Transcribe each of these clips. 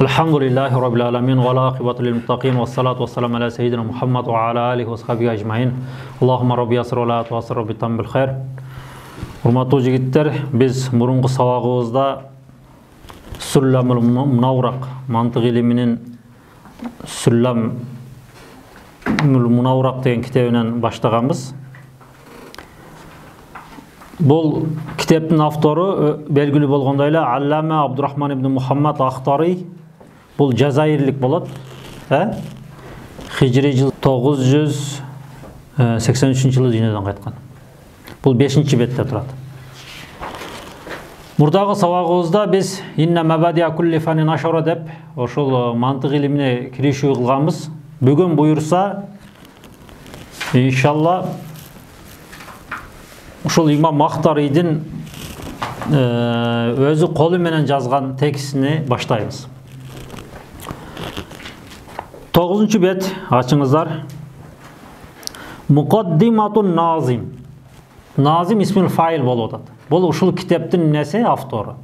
Elhamdülillahi Rabbil alamin ve la akibatu lil muttaqin ve salatu ve selamu ala seyyidina Muhammed ve ala alihi ve sahbihi ecmaîn. Allahumma rabbi yasir ve la tu'assir rabbi tam bil hayr. Hurmatlı jigitler, biz murunqu sabagыбызda Süllemül Munawraq mantık iliminin Süllemül Munawraq деген китебинен баштаганбыз. Бұл китептің авторы белгілі болғандай эле Аллама Абдурахман ибн Мухаммад Ахтари. Бұл жазайырлік болады. Хижри жыл 983 жылы дүниеден қайтқан. Бұл 5-ші бетте тұрады. Мурдагы сабагыбызда біз инна мабадия кулли фанин ашара деп ошол мантык илимине киришүү кылганбыз. Бүгүн буюрса иншалла ушул имам Ахтарийдин өзү колу менен жазган текстини баштайбыз. 9-чу бет ачыңыздар. Муқаддиматун Назим. Назим исмил фаил болуп атат. Бул ушул китептин несі автору.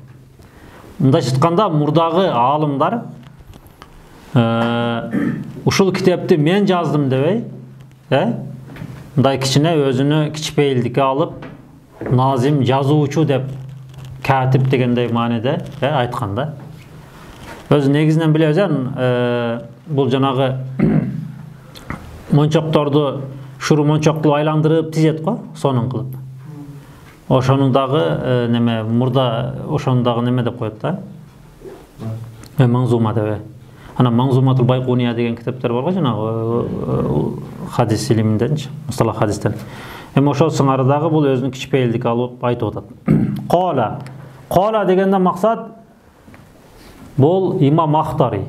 Мындайча айтканда мурдагы аалымдар ушул китепти мен жаздым дебей, мындай кичине өзүнө кичпейилдикке алып, Назим жазуучу деп, катип дегендей мааниде айтканда. Өзү негизинен билебиз, бул жанагы мончокторду шуру мончокту айландырып тизет го, сонун кылып. Ошонун дагы неме мурда ошонун дагы неме деп коет да. Маңзума деп. Ана Маңзуматул Байкуния деген китептер бар го, жанагы хадис илиминденчи, мусталах хадистен. Ошол сыңарыдагы бул өзүнүн кичпейилдик алып айтып атат. Кала дегенде максат бул имам Ахтари.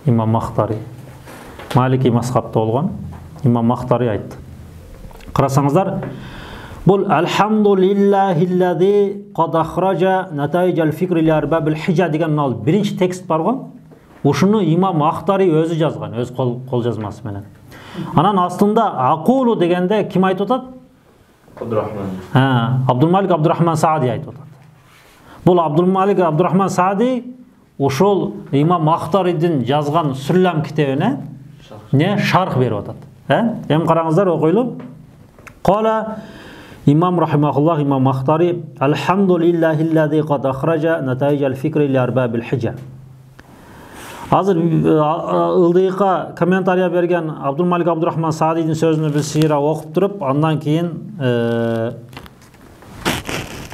Имам Ахтари. Малики мазхабта болгон имам Ахтари айтты. Карасаңыздар, бул Алхамдулиллахиллази кад ахража натайжал фикри ли арбабил хижа деген ал биринчи текст бар го. Ушуну имам Ахтари өзү жазган, өз кол жазмасы менен. Анан астында акулу дегенде ким айтып атат? Абдурахман. Абдулмалик Абдурахман Саади айтып атат. Бул Абдулмалик Абдурахман Саади ушул имам Ахтаридин жазган Сүллем китебине шарх берип атат. Эми караңыздар, окуйлу. Кала имам рахимахуллах имам Ахтари Алхамдулиллахиллази кад ахража натайжал фикри ли арбабил хижа. Азыр ылдыйка комментария берген Абдулмалик Абдурахман Саадидин сөзүнү биз сыйра окуп туруп, андан кийин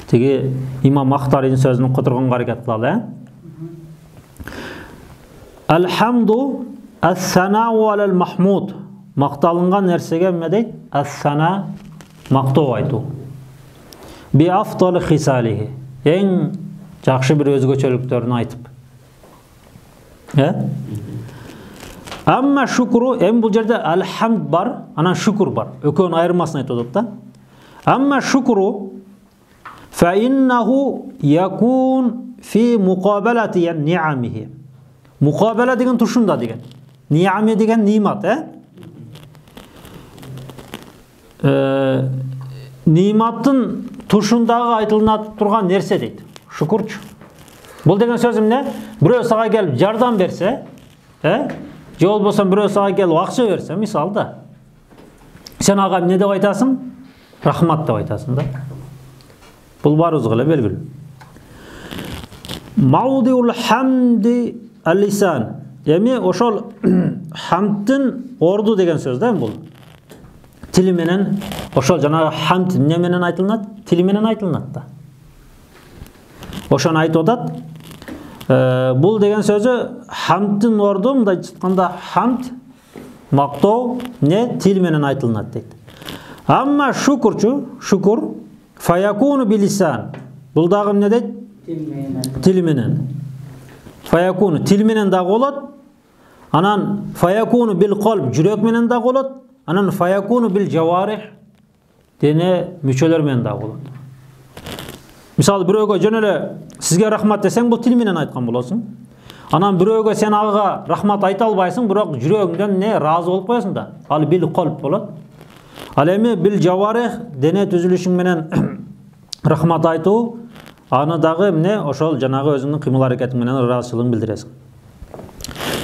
тиги имам Ахтаридин сөзүн которгонго аракет кылалы. Алхамду ас-санау алал махмуд. Макталынган нерсеге эме дейт? Ас-сана мактоо айтуу. Би афдал хисалихи. Эң жакшы бир өзгөчөлүктөрүн айтып. Амма шукру, эми бул жерде алхамд бар, анан шукур бар. Экөөнүн айырмасын айтып атат да. Амма шукру фа иннаху якун фи муқабалати ни'амихи. Муқабала деген тушунда деген. Ни'ами деген нимат, ниматтын тушундагы айтылынат турган нерсе дейт. Шукурчу. Бул деген сөз эмне? Бирөө сага келип жардам берсе, же болбосо бирөө сага келип акча берсе, мисалда, сен ага эмне деп айтасың? Рахмат деп айтасың да. Бул баарыбызга эле белгилүү. Маудиул хамди ал-лисан. Эми ошол хамдын орду деген сөз да бул. Тили менен ошол жанагы хамд эмне менен айтылынат? Тили менен айтылынат да. Ошону айтып атат. Бул деген сөзү хамдын орду, мындай айтканда хамд мактоо тил менен айтылынат дейт. Амма шукурчу, шукур фаякуну билисан. Бул дагы эмне дейт? Тил менен. Фаякуну тил менен дагы болот. Анан фаякуну бил калб жүрөк менен дагы болот. Анан фаякуну бил жаварих дене мүчөлөр менен дагы болот. Мисалы бирөөгө жөн эле сизге рахмат десең, бул тил менен айткан болосуң. Анан бирөөгө сен ага рахмат айта албайсың, бирок жүрөгүңдөн ыраазы болуп коесуң да. Ал бил калб болот. Ал эми бил жаварих дене түзүлүшүң менен рахмат айтуу, аны дагы эмне ошол жанагы өзүңдүн кыймыл аракетиң менен ыраазычылыгыңды билдиресиң.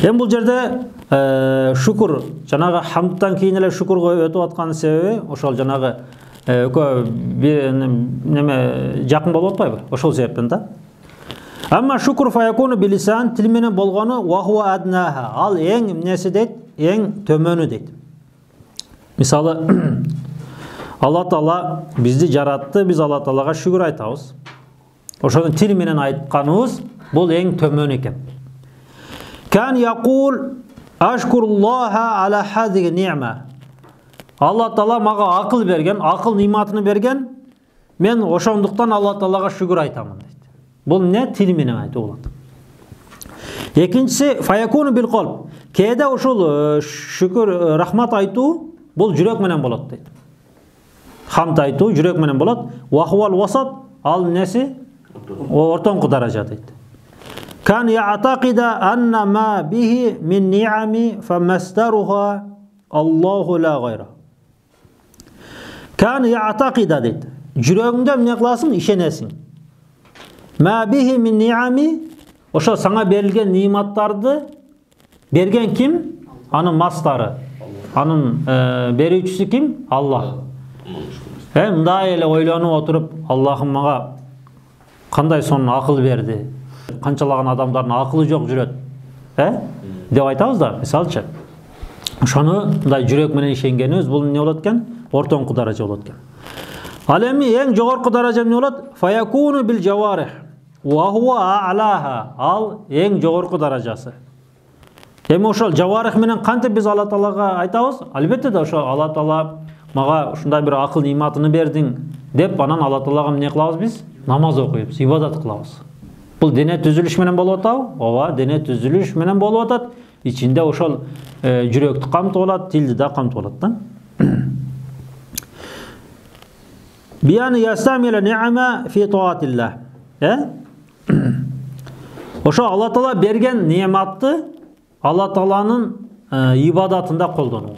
Эми бул жерде шүкүр, жанагы хамдтан кийин эле шүкүргө өтүп аткан себеби ошол жанагы экөө неме жакын болуп атпайбы? Ошол себептен да. Амма шүкүр фаякуну билисан, тил менен болгону ва хуа аднаха. Ал эң эмнеси дейт? Эң төмөнү дейт. Мисалы, Алла Таала бизди жаратты, биз Алла Таалага шүкүр айтабыз. Ошону тил менен айтканыбыз бул эң төмөн экен. Кан якул ашкуруллаха ала хазиги ни'ма. Алла Таала мага акыл берген, акыл ниматыны берген, мен ошондуктан Алла Таалага шүкүр айтамын дейт. Бул эмне? Тил менен айтуу болот. Экинчиси фаякуну бил калб. Кээде ошол шүкүр, рахмат айтуу бул жүрөк менен болот дейт. Хамд айтуу жүрөк менен болот. Ва хувал васат, ал неси? Ортоңку даража дейт. Кан я'тақида анна ма бихи мин ни'ами фамастаруха Аллаху ла гайра. Кан я'тақида дейт. Жүрөгүңдө эмне кыласың? Ишенесиң. Ма бихи мин ни'ами, ошо саңа берилген ниматтарды берген ким? Анын мастары. Анын берүүчүсү ким? Аллах. Мындай эле ойлонуп отуруп, Аллахым мага кандай сонун акыл берди. Канчалаган адамдардын акылы жок жүрөт. Деп айтабыз да, мисалчы. Ошону мындай жүрөк менен ишенгенибиз бул эмне болот экен? Ортоңку даража болот экен. Ал эми эң жогорку даража эмне болот? Фаякуну бил жаварих ва хуа а'лаха. Ал эң жогорку даражасы. Эми ошол жаварих менен кантип биз Алла Таалага айтабыз? Албетте да ошо Алла Таала мага ушундай бир акыл ниматыны бердиң деп, анан Алла Таалага эмне кылабыз биз? Намаз окуйбуз, ибадат кылабыз. Бул дене түзүлүш менен болуп атабы? Ооба, дене түзүлүш менен болуп атат. Ичинде ошол жүрөктү камтып алат, тилди да камтып алат да. Биян ястамила ни'ама фи таатилlah. Ошо Алла Таала берген нематты Алла Тааланын ибадатында колдонуу.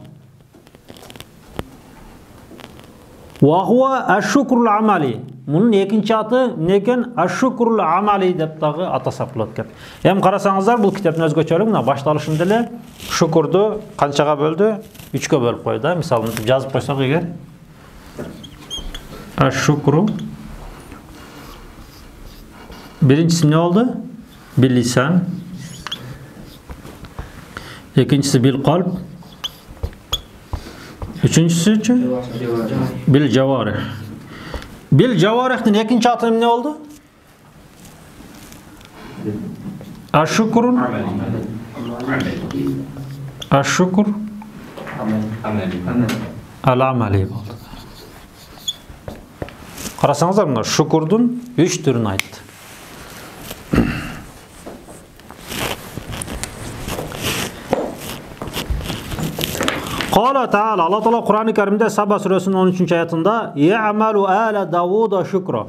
Ва хуа аш-шукрул амали. Мунун экинчи аты некен? Аш-шукрул амали деп дагы атасак болот экен. Эми карасаңыздар, бул китептин өзгөчөлүгү мына башталышында эле шукурду канчага бөлдү? 3кө бөлүп койду да. Мисалы жазып койсок эгер аш-шукру биринчиси эмне болду? Бил лисан. Экинчиси бил калб. Үчүнчүсүчү бил жаварих. Бил жаварихтин экинчи аты эмне болду? Аш-шукру ал-амали болду. Карасаңыздар, мына шукурдун 3 түрүн айтты. Qala Ta'ala, Allah Taala Kur'an-ı Kerim'de Saba suresinin 13. ayetinde "Ya'malu ala Davud'a şükra."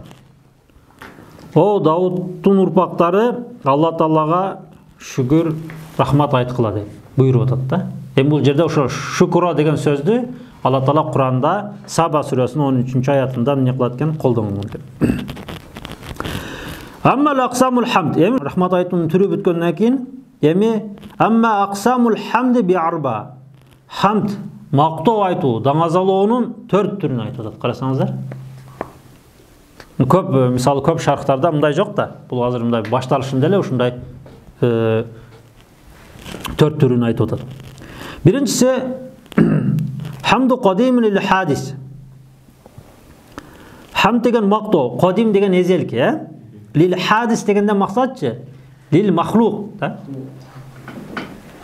O Davud'un urpakları Allah Taala'ga şükür, rahmat aytkıla deyip buyurup atат да. Эми бул жерде ошо шукура деген сөздү Allah Taala Kur'anda Saba suresinin 13. ayetinde эмне кылат экен? Колдонгон экен. Amma aqsamul hamd. Эми rahmat айтуунун түрү бүткөндөн кийин эми amma aqsamul hamd bi arba. Хамд, мактоо айтуу, даңазалоонун 4 түрүн айтып атат. Карасаңыздар. Көп, мисалы көп шархтарда мындай жок да. Бул азыр мындай башталышында эле ушундай 4 түрүн айтып атат. Биринчиси хамду кадим лил хадис. Хамд деген мактоо, кадим деген эзелки, Лил хадис дегенде максатчы? Лил махлук, да?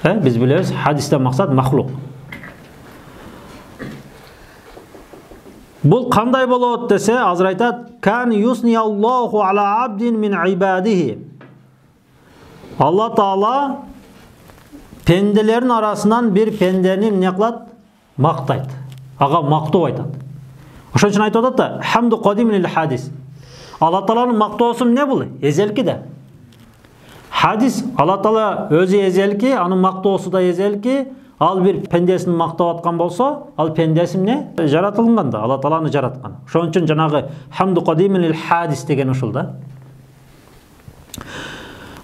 Биз билебиз, хадистен максат махлук. Бул кандай болот десе, азыр айтат: "Кан юсни Аллаху ала абдин мин ибадихи." Алла Таала пенделерин арасынан бир пендени эмне кылат? Мактайт. Ага мактоо айтат. Ошон үчүн айтып атат да, "Хамду кадим лил хадис." Алла Тааланын мактоосу эмне бул? Эзелки да. Хадис, Алла Таала өзү эзелки, анын мактоосу да эзелки. Ал бир пендесин мактап аткан болсо, ал пендеси эмне? Жаратылган да, Алла Тааланы жараткан. Ошон үчүн жанагы хамду кадим лил хадис деген ушул да.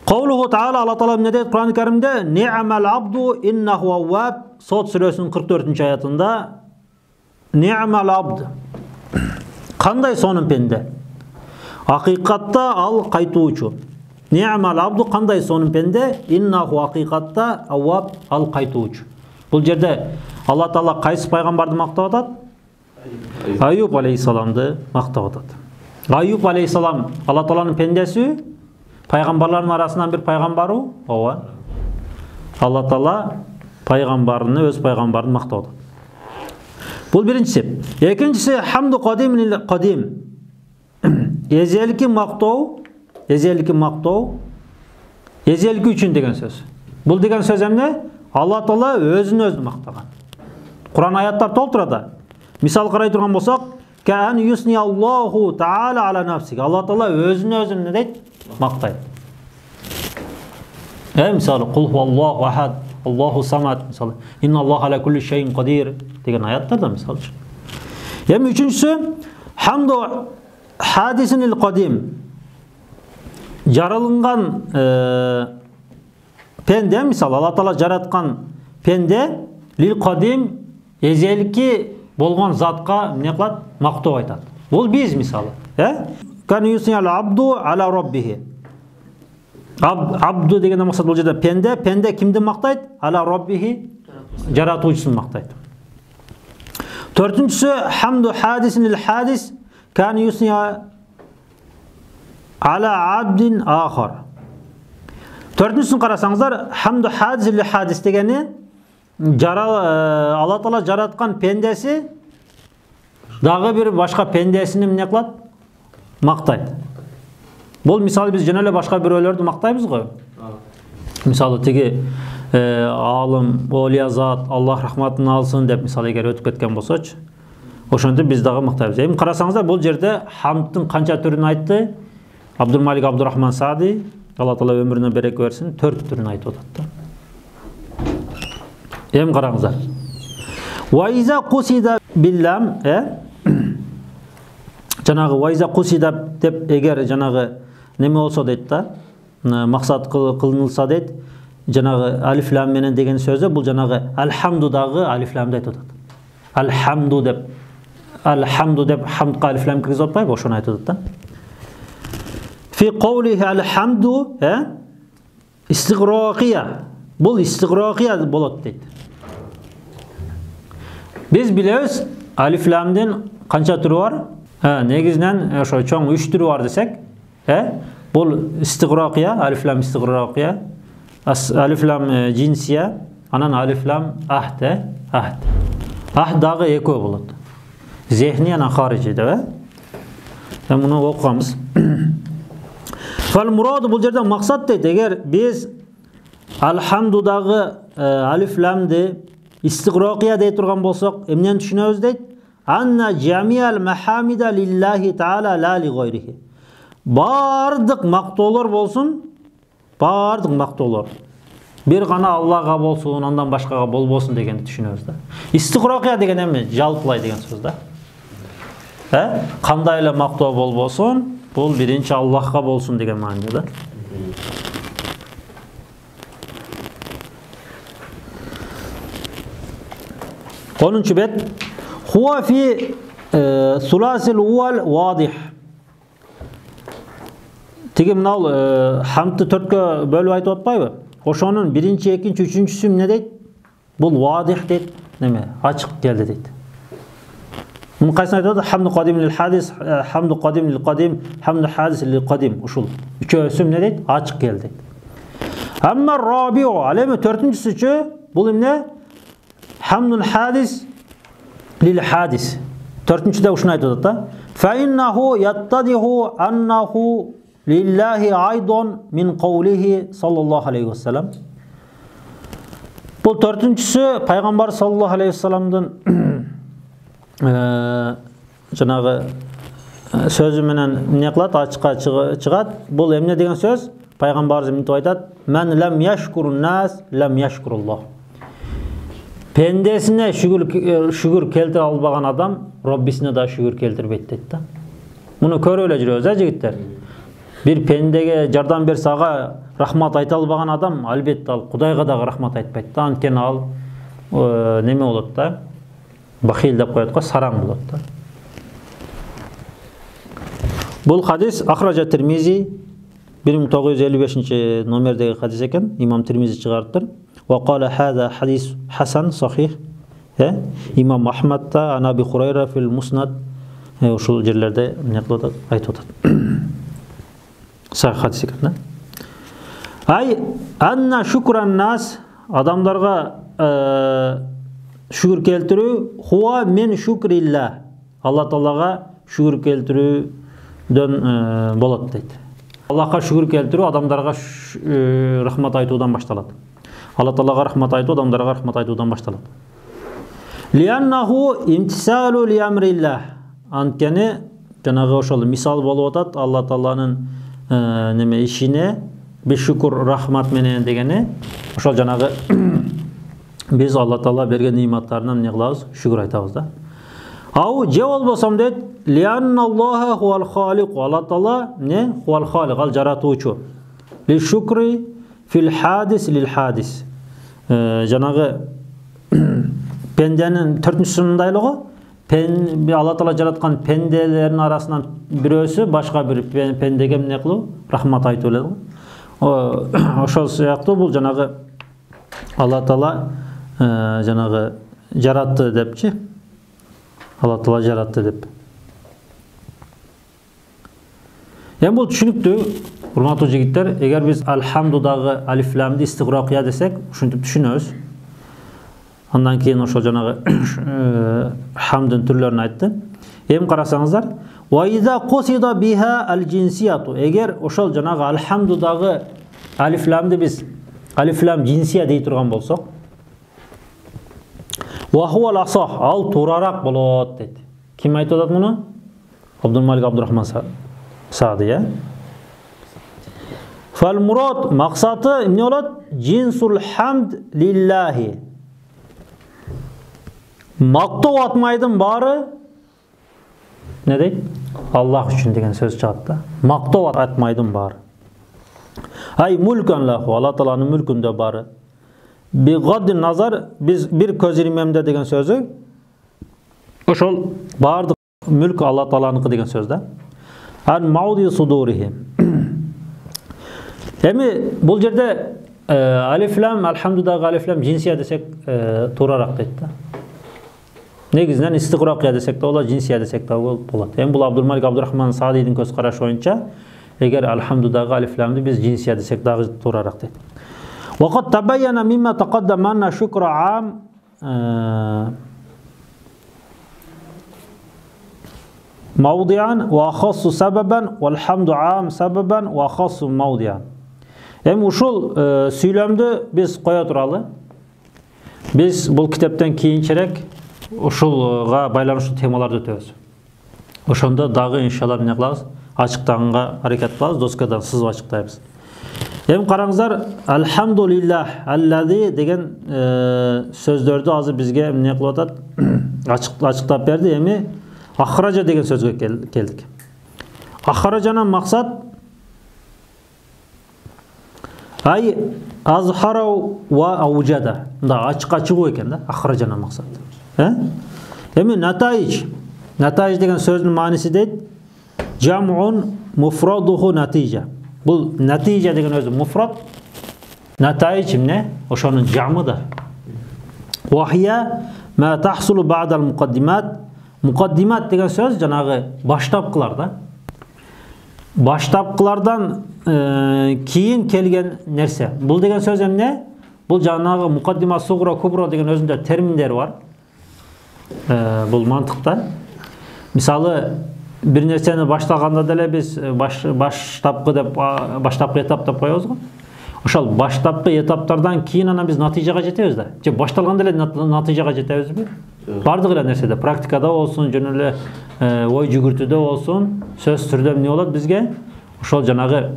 Qawluhu ta'ala, Allah Taala ne deydi Kur'an-ı Kerim'de? Ni'mal abdu innehu avvab. Sot suresinin 44. ayetinde Ni'mal abd. Qanday sonun pende? Haqiqatda al qaytuuchu. Ni'mal abdu qanday sonun pende? Innehu haqiqatda avvab al qaytuuchu. Бұл жерде Алла Таала қайсы пайғамбарды мақтап атады? Аюб алейхисаламды мақтап атады. Аюб алейхисалам Алла Тааланың пендесі, пайғамбарлардың арасынан бір пайғамбару, ооба. Алла Таала пайғамбарыны, өз пайғамбарын мақтап атады. Бұл біріншісі. Екіншісі хамду қадим лил қадим. Езелки мақтау, езелки үшін деген сөз. Бұл деген сөз эмне? Алла Таала өзін мақтаған. Құран аяттар толтырады. Мисал қарай тұрған болсақ, кән юсни Аллаху таала ала нафсиhi. Алла Таала өзін не дейді? Мақтайды. Мысалы, қул хуаллаху ахад, Аллаху самад, мысалы, инна Аллах ала кулли шейин қадир деген аяттар да мысалы. Үшіншісі, хамду хадисин ил қадим. Жаралынған пенде, мысалы, Алла Таала жаратқан пенде лил қадим езелки болған затқа не қылады? Мақтау айтады. Ол біз, мысалы. Кән юсни ал абду ала роббихи. Абду деген мақсат бұл жерде пенде. Пенде кімді мақтайды? Ала роббихи, жаратушысын мақтайды. Төртіншісі, хамду хадисин ил хадис. Кән юсни ала абдин ахар. Төртіншісін қарасаңыздар, хамду хадис ил хадис дегені Алла Таала жаратқан пендесі дағы бір башқа пендесini не қылады? Мақтайды. Бұл мысалы біз жөнеле башқа біреулерді мақтаймыз ғой. Мысалы теге алым, олиязат, Аллах рахматын алсын деп мысалы егер өтіп кеткен болсачы, ошонда біз дағы мақтаймыз. Эми қарасаңыздар, бұл жерде хамдтың қанша түрін айтты? Абдулмалик Абдурахман Саади, Алла Таала өміріне береке берсін, 4 түрін айтып отады. Эми қараңыздар. Вайза қусида биллам, жаңағы вайза қусида деп егер жаңағы неме болса дейді да, мақсат қылынылса дейді, жаңағы алифлам менен деген сөзі, бұл жаңағы алхамдудағы алифламды айтып отады. Алхамду деп хамдқа алифлам кіргізіп отпайды, ошоны айтып отады да. Фи қаулихи алхамду истиғрақия. Бұл истиғрақия болады дейді. Біз білеміз, алифламден қанша түрі бар? Негізінен чоң 3 түрі бар десек, бұл истиғрақия, алифлам истиғрақия, алифлам джинсия, анан алифлам ахд. Ахдағы екеу болады. Зехни, анан харижи деп. Мұны оқығамыз. Фал мурады бұл жерде мақсат дейді. Егер біз алхамдудағы алифламды истиғрақия дей тұрған болсақ, емнен түшінеміз дейді? Анна жамиал махамида лиллахи таала ла ли гойрихи. Бардық мақтаулар болсын, бардық мақтаулар. Bir ғана Аллаға болсын, ondan башқаға болбосын дегенді түшінеміз да. Истиғрақия деген еме жалпылай деген сөз да. Қандайлы мақтау болбосын, бұл бірінші Аллахқа болсын деген мағынада да. Onuncu bet. Huwa fi sulasil uval vadih. Tege mынау хамдты 4-кө бөлүп айтып атпайбы? Ошонун 1-чи, 2-чи, 3-чүсү эмне дейт? Бул вадих дейт. Неме? Ачык келди дейт. Муну кайсын айтат? Хамду кадим лил хадис, хамду кадим лил кадим, хамду хадис лил кадим. Ушул. Үчөөсү эмне дейт? Ачык келди дейт. Амма рабиу, ал эми 4-чүсүчү бул эмне? Хамдун хадис лил хадис. 4-чүдө ушуну айтып атат да. Фа иннаху яттадиху аннаху лиллахи айдон мин қаулихи саллаллаху алейхи вассалам. Бұл 4-чүсі пайғамбар саллаллаху алейхи вассаламдың жаңағы сөзі менен не қылады, ачыққа шығады. Бұл эмне деген сөз? Пайғамбар зімінті айтады. Мән ләм яшкурун нас, ләм яшкуруллах. Пендесіне шүгір келтір албаған адам, Роббисіне да шүгір келтірбейді дейді да. Мұны көріп өле жүрөбүз, жігіттер. Bir pendege жардам берсе, аға рахмат айта албаган адам албетте ал Кудайга дагы рахмат айтпайт да. Анткени ал неме болот да, бахил деп коет го, сараң болот да. Бул хадис Ахража Тирмизи 1955 номердеги хадис экен. Имам Тирмизи чыгартыр. Ва кала хаза хадис хасан сахих. Имам Ахмад та Анаби Хурайра фил Муснад ушул жерлерде эмне кылып атат, айтып атат. Сахих хадис экен да. Ай анна шукран нас, адамдарга шүгүр келтирүү, хуа мен шукрилла, Алла Таалага шүгүр келтирүүдөн болот дейт. Аллахка шүгүр келтирүү адамдарга рахмат айтуудан башталат. Алла Таалага рахмат айтуу адамдарга рахмат айтуудан башталат. Лианнаху имтисалу ли амрилlah. Анткени жанагы ошол мисал болуп атат Алла Тааланын неме ишине бешүкүр рахмат менен дегени. Ошол жанагы биз Алла Таала берген нематтарына эмне кылабыз? Шүгүр айтабыз да. Ау же болбосом дейт, лианналлаха хуал халиқ, Алла Таала не? Хуал халиқ, ал жаратуучу. Ли шукри фил хадис лил хадис. Жанагы пенденин төртүнчүсүндайлыгы, Алла Таала жараткан пенделердин арасынан бирөөсү башка бир пендеге эмне кылуу? Рахмат айтуу эле. Ошол сыяктуу бул жанагы Алла Таала жанагы жаратты депчи. Алла Таала жаратты деп. Бул түшүнүктүү, урматтуу жигиттер. Эгер биз алхамдудагы алиф-ламды истигракия десек, ушинтип түшүнөбүз. Андан кийин ошол жанагы хамдын түрлөрүн айтты. Эми карасаңыздар, ва иза кусида биха ал-джинсияту. Эгер ошол жанагы алхамдудагы алиф-ламды биз алиф-лам джинсия дей турган болсок, ва хуал асах, ал туурарак болот дейт. Ким айтып атат муну? Абдулмалик Абдурахман Саади, Фал мурад, максаты эмне болот? Джинсул хамд лиллахи. Мактоо атмайдын баары не дейт? Аллах үчүн деген сөз чыгат да. Мактоо атмайдын баары. Ай мулкан лаху, Алла Тааланын мүлкүндө баары. Бигадди назар, биз бир көз ирмемде деген сөзү ошол баардык мүлк Алла Тааланыкы деген сөз да. Ан мауди судурихи. Эми бул жерде алиф-лам, алхамдудагы алиф-лам джинсия десек туурарак дейт да. Негизинен истигракия десек да болот, джинсия десек да болот. Эми бул Абдулмалик Абдурахман Саадидин көз карашы боюнча, эгер алхамдудагы алиф-ламды биз джинсия десек дагы туурарак дейт. وقد تبين مما تقدم أن الشكر عام موضعا وأخص سببا والحمد عام سببا وأخص موضعا. Эми ушул сүйлөмдү биз кое туралы. Биз бул китептен кийинчерээк ушулга байланыштуу темаларды өтөбүз. Ошондо дагы иншалла эмне кылабыз? Ачыктаганга аракет кылабыз, доскадан сызып ачыктайбыз. Эми караңыздар, алхамдулиллах аллази деген сөздөрдү азыр бизге эмне кылып атат? Ачыктап берди. Эми ахража деген сөзгө келдик. Ахражанын максат ай азхарау ва аужада. Мында ачыкка чыгуу экен да, ахражанын максат. Эми натайж деген сөздүн мааниси дейт жамун муфрадуху натижа. Бул натижа деген өзү муфрад, натайж эмне? Ошонун жамы да. Вахия ма тахсулу ба'дал муқаддимат. Муқаддимат деген сөз жанагы баштапкылар да. Баштапкылардан кийин келген нерсе. Бул деген сөз эмне? Бул жанагы муқаддима сугра кубра деген өзүндө терминдер бар. Бул мантыкта. Мисалы бир нерсени баштаганда деле биз баштапкы этап деп коебуз го. Ошол баштапкы этаптардан кийин анан биз натыйжага жетебиз да. Же башталганда эле натыйжага жетебизби? Бардык эле нерседе, практикада болсун, жөн эле ой жүгүртүүдө болсун, сөз түрдө эмне болот бизге? Ошол жанагы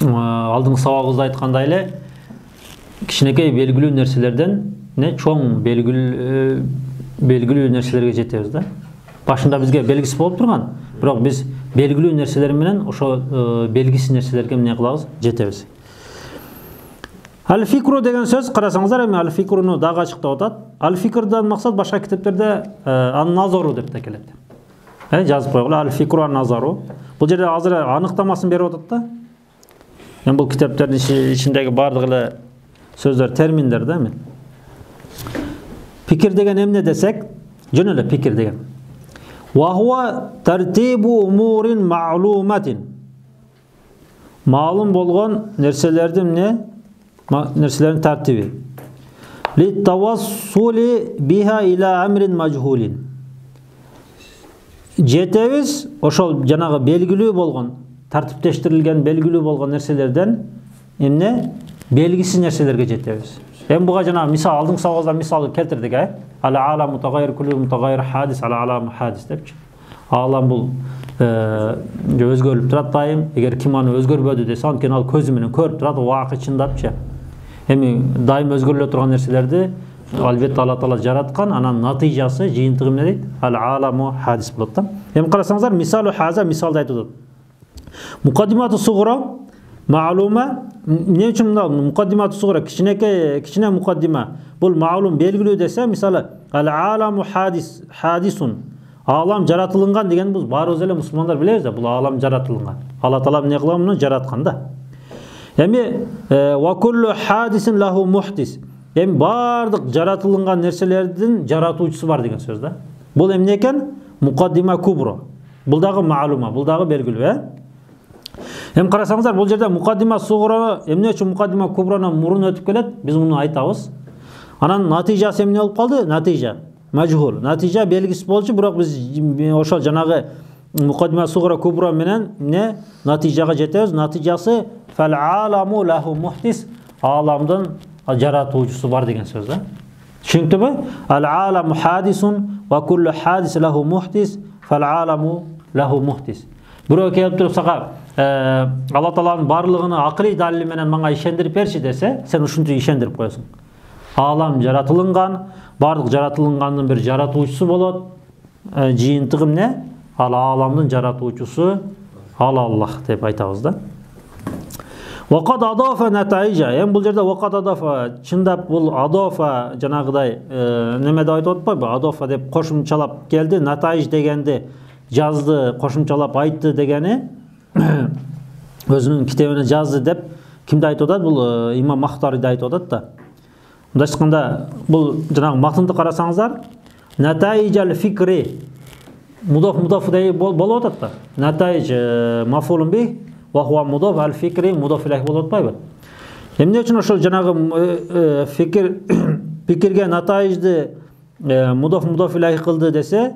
алдыңкы сабагыбызда айткандай эле кичинекей белгилүү нерселерден чоң белгилүү нерселерге жетебиз да. Башында бизге белгиси болуп турган, бирок биз белгилүү нерселер менен ошо белгисиз нерселерге эмне кылабыз? Жетебиз. Al-фикру деген сөз, қарасаңыздар, эми ал-фикруну дагы ачыктап атат. Ал-фикрдан максат башка китептерде ан-назару деп те келет. Жазып койгула, ал-фикру ан-назару. Бул жерде азыр аныктамасын берип атат да. Эми бул китептердин ичиндеги бардык эле сөздөр терминдер да эми. Пикир деген эмне десек, жөн эле пикир деген. Wa huwa tartibu umurin ma'lumatin. Ma'lum болгон нерселердин эмне? Нерселердин тартиби. Li tawassuli biha ila amrin majhulin. Жетебиз ошол жанагы белгилүү болгон, тартиптештирилген белгилүү болгон нерселерден эмне? Белгисиз нерселерге жетебиз. Эми буга жана мисал алдыңкы сабагда мисал келтирдик, Ал-алам мутагайир куллу мутагайир хадис ал-алам хадис депчи. Алам бул өзгөрүлүп турат дайым. Эгер ким аны өзгөрбөдү десе, анткени ал көзү менен көрүп турат, убакыт чындапчы. Эми дайым өзгөрүлө турган нерселерди албетте Алла Таала жараткан, анан натыйжасы, жыйынтыгы эмне дейт? Ал-аламу хадис болот да. Эми карасаңыздар, мисалу хаза мисалды айтып атат. Мукаддимату сугра маалума, эмне үчүн мына мукаддимату сугра кичине мукаддима. Бул маалум белгилүү десе, мисалы ал-аламу хадисун. Алам жаратылган деген биз баарыбыз эле мусулмандар билебиз да, бул алам жаратылган. Алла Таала эмне кылган, муну жараткан да. Эми ва куллу хадисин лаху мухтис. Эми бардык жаратылган нерселердин жаратуучусу бар деген сөз да. Бул эмне экен? Мукаддима кубра. Бул дагы маалума, бул дагы белгилүү, Эми карасаңыздар, бул жерде мукаддима сугра эмне үчүн мукаддима кубранын мурун өтүп келет? Биз муну айтабыз. Анан натыйжасы эмне болуп калды? Натыйжа мажхул. Натыйжа белгисиз болчу, бирок биз ошол жанагы мукаддима сугра кубра менен эмне натыйжага жетебиз. Натыйжасы фал-аламу лаху мухтис. Аламдын жаратуучусу бар деген сөз да. Түшүнүктүбү? Ал-аламу хадисун ва куллу хадис лаху мухтис фал-аламу лаху мухтис. Бирөө келип туруп сага Алла Тааланын барлыгыны акылый далили менен мага ишендирип берчи десе, сен ушинтип ишендирип коесуң. Алам жаратылган, бардык жаратылгандын бир жаратуучусу болот. Жыйынтыгы эмне? Ал аламдын жаратуучусу Аллах деп айтабыз да. Вакад адафа натайжа. Эми бул жерде вакад адафа чындап бул адафа жанагыдай неме деп айтып атпайбы? Адафа деп кошумчалап келди, натайж дегенди жазды, кошумчалап айтты дегени өзүнүн китебине жазды деп кимди айтып атат? Бул имам Махтариди айтып атат да. Мындайча айтканда, бул жанагы матынды карасаңыздар, натайжал фикри мудоф дей болуп атат да. Натайж мафулун би ва хуа мудоф ал фикри мудоф илайх болуп атпайбы? Эмне үчүн ошол жанагы фикирге натайжды мудоф илайх кылды десе,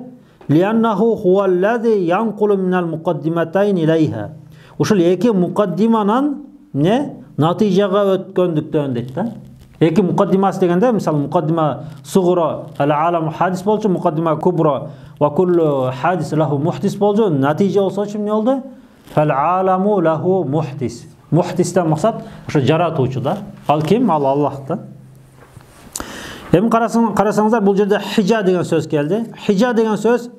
лианнаху хуаллади янкулу минал мукаддиматайн илайха. Ушул эки мукаддиманан не натыйжага өткөндүктөн дейт да. Эки мукаддимасы дегенде, мисалы мукаддима сугра ал-аламу хадис болчу, мукаддима кубра ва куллу хадис лаху мухтис болчу, натыйжа болсочу эмне болду? Фал-аламу лаху мухтис. Мухтистен максат ошо жаратуучу да. Ал ким? Ал Аллах да. Эми карасаңыздар, бул жерде хижа деген сөз келди. Хижа деген сөз,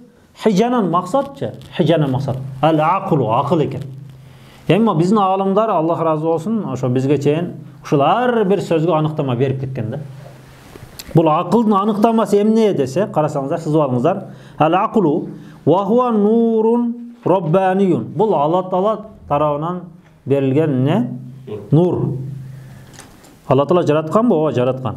хижанын максатчы, хижанын максат ал-акылу, акыл экен. Эми биздин аалымдар, Аллах разы болсун, ошо бизге чейин ушул ар бир сөзгө аныктама берип кеткен да. Бул акылдын аныктамасы эмне десе, карасаңыздар, сизип алыңыздар. Ал-акылу ва хуа нурун роббаниюн. Бул Алла Таала тарабынан берилген не? Нур. Алла Таала жаратканбы? Ооба, жараткан.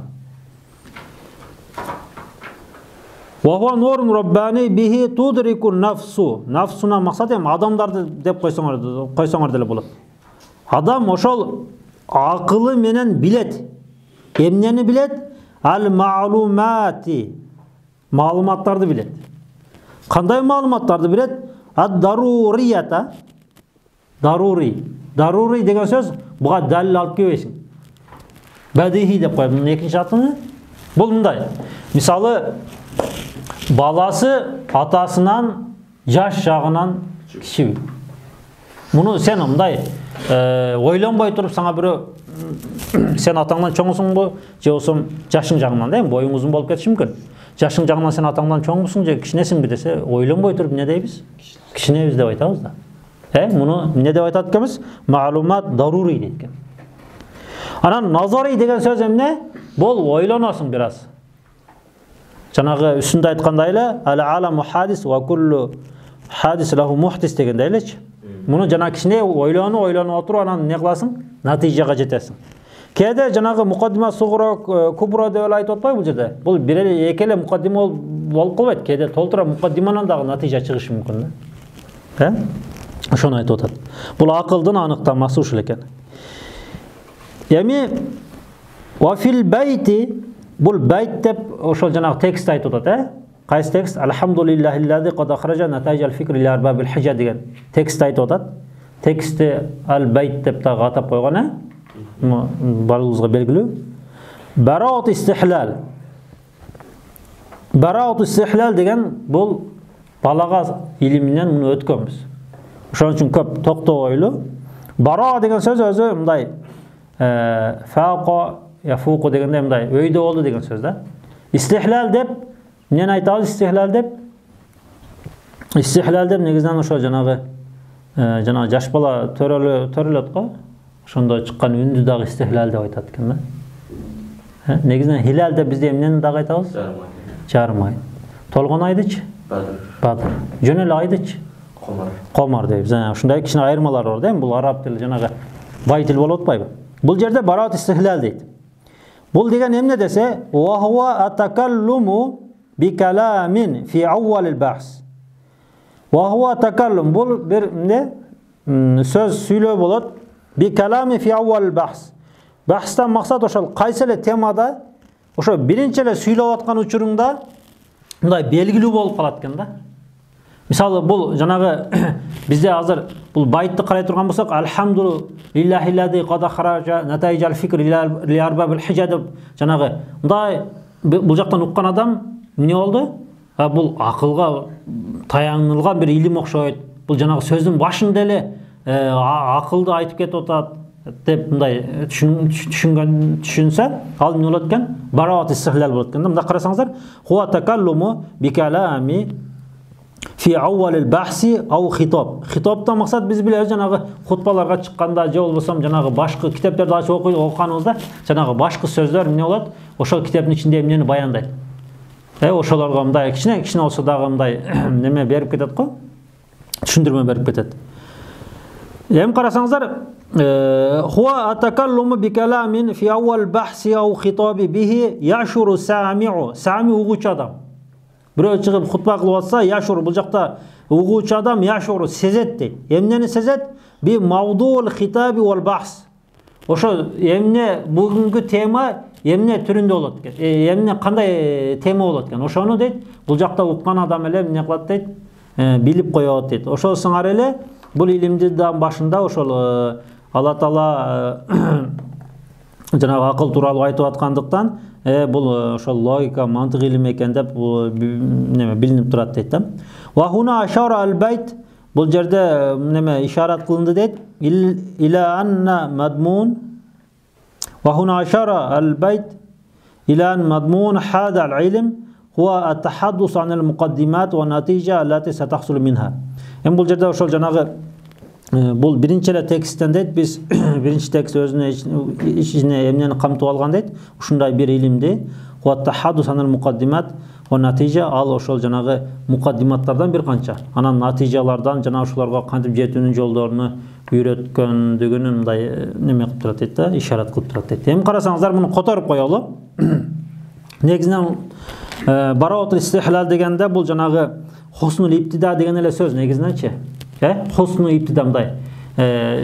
Ва хуа нурун роббани бихи tudriku нафсу. Нафсуна максат эми адамдарды деп койсоңор деле болот. Адам ошол акылы менен билет. Эмнени билет? Ал-маалумати. Маалыматтарды билет. Кандай маалыматтарды билет? Ад-дарурията. Дарури. Дарури деген сөз буга далил алып келбейсиң. Бадихи деп коет. Мунун экинчи аты бул мындай. Мисалы, баласы атасынан жаш жагынан кичи. Муну сен мындай ойлонбой туруп сага бирөө сен атаңдан чоңсуңбу, же болсо жашың жагынан да, боюң узун болуп кетиши мүмкүн. Жашың жагынан сен атаңдан чоңмусуң же кичинесиңби десе, ойлонбой туруп эмне дейбиз? Кичинебиз деп айтабыз да. Муну эмне деп айтат экенбиз? Маалумат дарури дейт экен. Анан назари деген сөз эмне? Бул ойлоносуң бир аз. Жанагы үстүндө айткандай эле ал-аламу хадис ва куллу хадис лаху мухдис дегендей элечи. Муну жана кичине ойлонуп отуруп анан не кыласың? Натыйжага жетесиң. Кээде жанагы мукаддима сугура кубра деп эле айтып атпайбы бул жерде? Бул бир эле эки эле мукаддима болуп калбайт. Кээде толтура мукаддиманан дагы натыйжа чыгышы мүмкүн да. Ошону айтып атат. Бул акылдын аныктамасы ушул экен. Эми ва фил байти бул байт деп ошол жанагы текст айтып атат, Кайсы текст? Алхамдулиллахиллади кад ахража натайжал фикр ил арбабил хижа деген текст айтып атат. Текстти ал байт деп дагы атап койгон, барлыгыбызга белгилүү. Бараат истихлал. Бараат истихлал деген бул балага илиминен муну өткөнбүз. Ошон үчүн көп токтобойлу. Бара деген сөз өзү мындай фаqa яфуqu дегенде мындай өйдө болду деген сөз да. Истихлал деп эмнени айтабыз? Истихлал деп негизинен ошо жанагы жаш бала төрөлөт го. Ошондо чыккан үндү дагы истихлал деп айтат экен да. Негизинен хилал деп бизде эмнени дагы айтабыз? Жарым ай. Толгон айдычы? Бадыр. Жөн эле айдычы? Комар дейбиз. Ушундай кичине айырмалар бар да. Бул араб тили жанагы бай тил болуп атпайбы? Бул жерде бараат истихлал дейт. Бул деген эмне десе? Ва хуа атакаллуму би каламин фи аввалил бахс. Ва хуа атакаллум бул бир эмне? Сөз сүйлөө болот. Би калами фи аввалил бахс. Бахстан максат ошол кайсы эле темада ошо биринчи эле сүйлөп аткан учуруңда мындай белгилүү болуп калат экен да. Мисалы бул жанагы бизде азыр бул байтты карай турган болсок, алхамдулиллахиллади кад ахража натайжал фикр ли арбабил хижа деп жанагы мындай бул жактан уккан адам эмне болду? Бул акылга таянылган бир илим окшойт. Бул жанагы сөздүн башында эле акылды айтып кетип атат деп мындай түшүнсө, ал эмне болот экен? Бараат истихлал болот экен. Мында карасаңыздар, хуа такаллуму би калами фи аввалил бахси ау хитоб. Хитобтан максат биз билебиз жанагы хутбаларга чыкканда же болбосо жанагы башкы китептерди ачып окуганыбызда жанагы башкы сөздөр эмне болот? Ошол китептин ичинде эмнени баяндайт. Ошолорго мындай кичине болсо дагы мындай неме берип кетет го. Түшүндүрмө берип кетет. Эми карасаңыздар, хуа атакаллуму би каламин фи аввал бахси ау хитоби бихи яшуру самиу. Сами угуучу адам. Бирөө чыгып хутба кылып атса, яшур бул жакта угуучу адам яшур сезет дейт. Эмнени сезет? Би мавдуул хитаби вал бахс. Ошо эмне бүгүнкү тема эмне түрүндө болот экен. Эмне кандай тема болот экен. Ошону дейт. Бул жакта уккан адам эле эмне кылат дейт? Билип коёт дейт. Ошол сыңар эле бул илимдин башында ошол Алла Таала жанагы акыл тууралуу айтып аткандыктан бул ошол логика, мантык илим экен деп неме билинип турат дейт да. Ва хуна ашара ал-байт бул жерде неме ишарат кылынды дейт. Иля анна мадмун ва хуна ашара ал-байт иля ан мадмун хада ал-илм хуа ат-тахаддус ан ал-муқаддимат ва натижа аллати сатахсул минха. Эми бул жерде ошол жанагы бул биринчи эле тексттен дейт, биз биринчи текст өзүнө ичине эмнени камтып алган дейт. Ушундай бир илимди хуаттахадус анал муқаддимат ва натижа ал ошол жанагы муқаддиматтардан бир канча, анан натижалардан жана ошолорго кантип жетүүнүн жолдоруну үйрөткөндүгүнүн мындай неме кылып турат дейт да, ишарат кылып турат дейт. Эми карасаңыздар, муну которуп коелу. Негизинен бараат истихлал дегенде бул жанагы хуснул иптида деген эле сөз негизиненчи. Хусну иптида мындай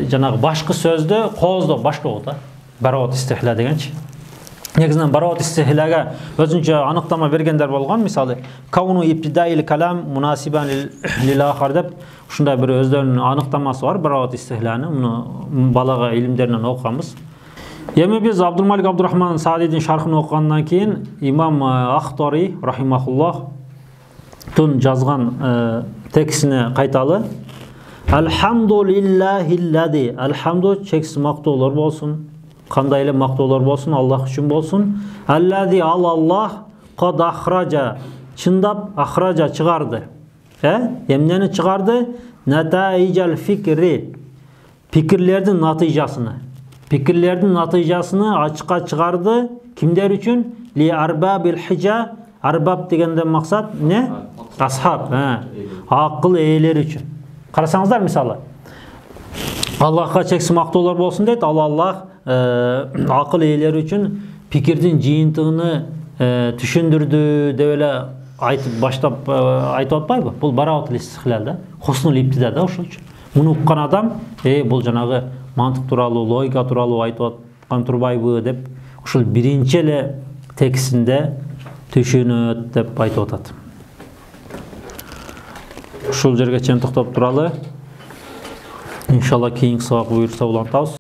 жанагы башкы сөздү кооздоо баштоо да. Бараат истихла дегенчи. Негизинен бараат истихлага өзүнчө аныктама бергендер болгон. Мисалы, кауну иптидаил калам мунасибан лил ахар деп ушундай бир өздөрүнүн аныктамасы бар бараат истихланы. Муну балага илимдеринен окуганбыз. Эми биз Абдулмалик Абдурахман Саадидин шархын окугандан кийин имам Ахтари рахимахуллах тун жазган текстине кайталы. Алхамдулиллахиллади. Алхамду чексиз мактоолор болсун. Кандай эле мактоолор болсун, Аллах үчүн болсун. Аллади Аллах кад ахража. Чындап ахража чыгарды. Эмнени чыгарды? Натаижал фикри. Пикирлердин натыйжасыны. пикирлердин натыйжасыны ачыкка чыгарды. Кимдер үчүн? Ли арбабил хижа. Арбаб дегенден максат не? Асхаб, акыл ээлери үчүн. Карасаңыздар, мисалы, Аллахка чексиз мактоолор болсун дейт. Ал Аллах акыл ээлери үчүн пикирдин жыйынтыгын түшүндүрдү деп эле айтып баштап айтып атпайбы? Бул бараатул истихлал да, хуснул иптида да ошол үчүн. Муну уккан адам, бул жанагы мантык тууралуу, логика тууралуу айтып аткан турбайбы деп, ушул биринчи эле текстинде түшүнөт деп айтып атат. Ушул жерге чейин токтоп туралы. Иншалла кийинки сабак буюрса улантабыз.